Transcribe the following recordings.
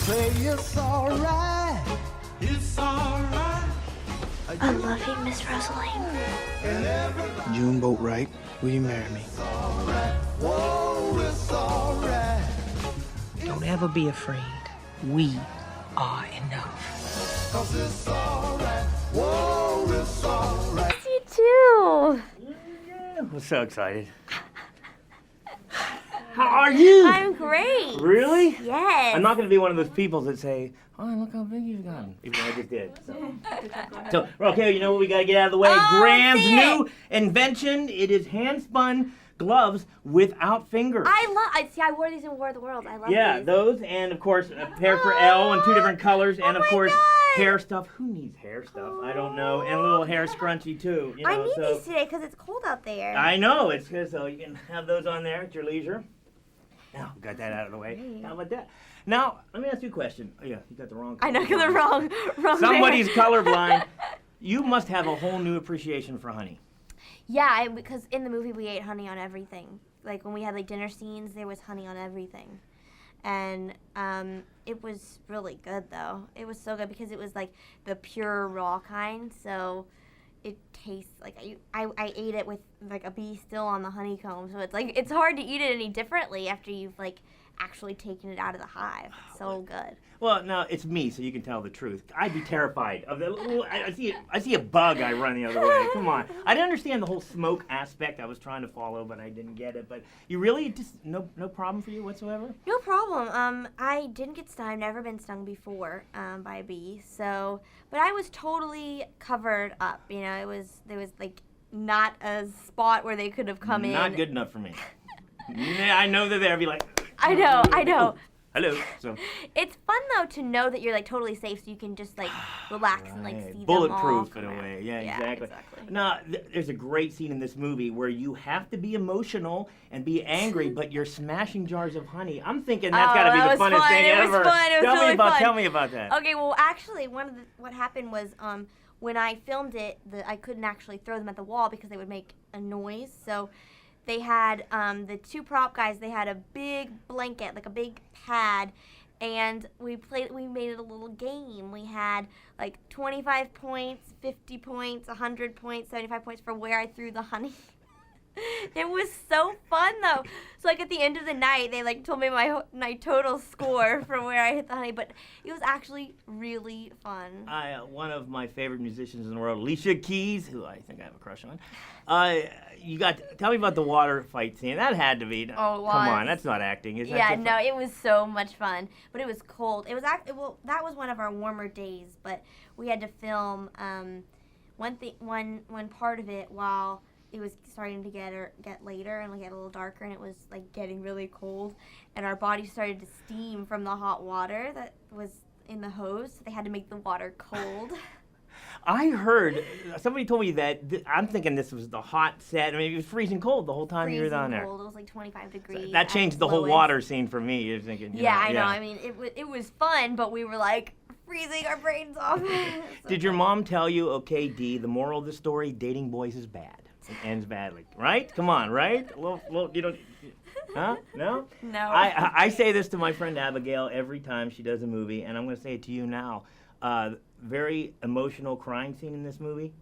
say it's alright. It's alright. I love you, Miss Rosaline. June Boatwright, will you marry me? Whoa, it's alright. Don't ever be afraid. We are enough. 'Cause it's alright. Whoa, it's alright. You too. Yeah, I'm so excited. How are you? I'm great. Really? Yes. I'm not going to be one of those people that say, oh, look how big you've gotten. Even though I just did. So okay, you know what we got to get out of the way? Oh, Graham's see new invention. It is hand-spun gloves without fingers. I wore these in War of the Worlds. I love Yeah, these. those, and of course, a pair for Elle in 2 different colors, and of my course, God. hair stuff. Who needs hair stuff? I don't know. And a little hair scrunchie, too. You know, I need so. these today because it's cold out there. I know, it's good, so you can have those on there at your leisure. Now, got that out of the way. How about that? Now, let me ask you a question. Oh, yeah, you got the wrong I know, color. the wrong. Somebody's colorblind. You must have a whole new appreciation for honey. Yeah, because in the movie we ate honey on everything. Like when we had like dinner scenes, there was honey on everything, and it was really good though. It was so good because it was like the pure raw kind, so it tastes like I ate it with like a bee still on the honeycomb. So it's like it's hard to eat it any differently after you've like actually taken it out of the hive. It's so good. Well, now it's me, so you can tell the truth. I'd be terrified of the little. I see a bug. I run the other way. Come on. I didn't understand the whole smoke aspect. I was trying to follow, but I didn't get it. But you really just no problem for you whatsoever. No problem. I didn't get stung. I've never been stung before by a bee. So, but I was totally covered up. You know, there was like not a spot where they could have come in. Not good enough for me. Yeah, I know they're there. I'd be like. I know. Hello. So. It's fun though to know that you're like totally safe, so you can just like relax and like see bulletproof them all in a way. Yeah, yeah, exactly. Now, there's a great scene in this movie where you have to be emotional and be angry, but you're smashing jars of honey. I'm thinking that's got to be the funnest thing ever. It was fun. It was really fun. Tell me about that. Okay, well, actually, what happened was when I filmed it, I couldn't actually throw them at the wall because they would make a noise. So they had the 2 prop guys. They had a big blanket, like a big pad, and we made it a little game. We had like 25 points, 50 points, 100 points, 75 points for where I threw the honey. It was so fun though. So like at the end of the night, they like told me my total score from where I hit the honey, but it was actually really fun. One of my favorite musicians in the world, Alicia Keys, who I think I have a crush on. Tell me about the water fight scene. That had to be. Oh, it was. Come on, that's not acting. Is that Yeah, just no, it was so much fun, but it was cold. It was that was one of our warmer days, but we had to film one part of it while it was starting to get later and get a little darker, and it was like getting really cold, and our body started to steam from the hot water that was in the hose. So they had to make the water cold. I heard somebody told me that. I'm thinking this was the hot set. I mean, it was freezing cold the whole time you were down there. Cold. It was like 25 degrees. So that changed the whole water scene for me. You're thinking. Yeah, I know. I mean, it was fun, but we were like freezing our brains off. Did your mom tell you, okay, Dee, the moral of the story, dating boys is bad. It ends badly, right? Come on, right? Well, you don't. Huh? No? No. I say this to my friend Abigail every time she does a movie, and I'm going to say it to you now. Very emotional crying scene in this movie.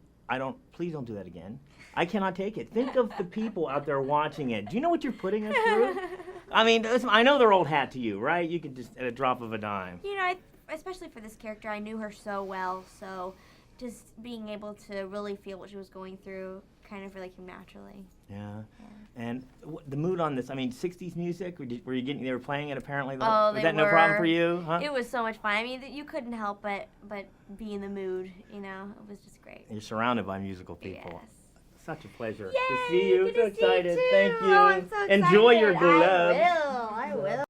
Please don't do that again. I cannot take it. Think of the people out there watching it. Do you know what you're putting us through? I mean, listen, I know they're old hat to you, right? You could just, at a drop of a dime. You know, especially for this character, I knew her so well, so just being able to really feel what she was going through kind of really came naturally. Yeah. And the mood on this, I mean, 60s music, were you getting, they were playing it apparently? Oh, was that no problem for you? Huh? It was so much fun. I mean, you couldn't help but be in the mood, you know? It was just great. You're surrounded by musical people. Yes. Such a pleasure Yay, to see you. good So to see you excited. too. Thank you. Oh, I'm so excited. Enjoy your gloves. I will.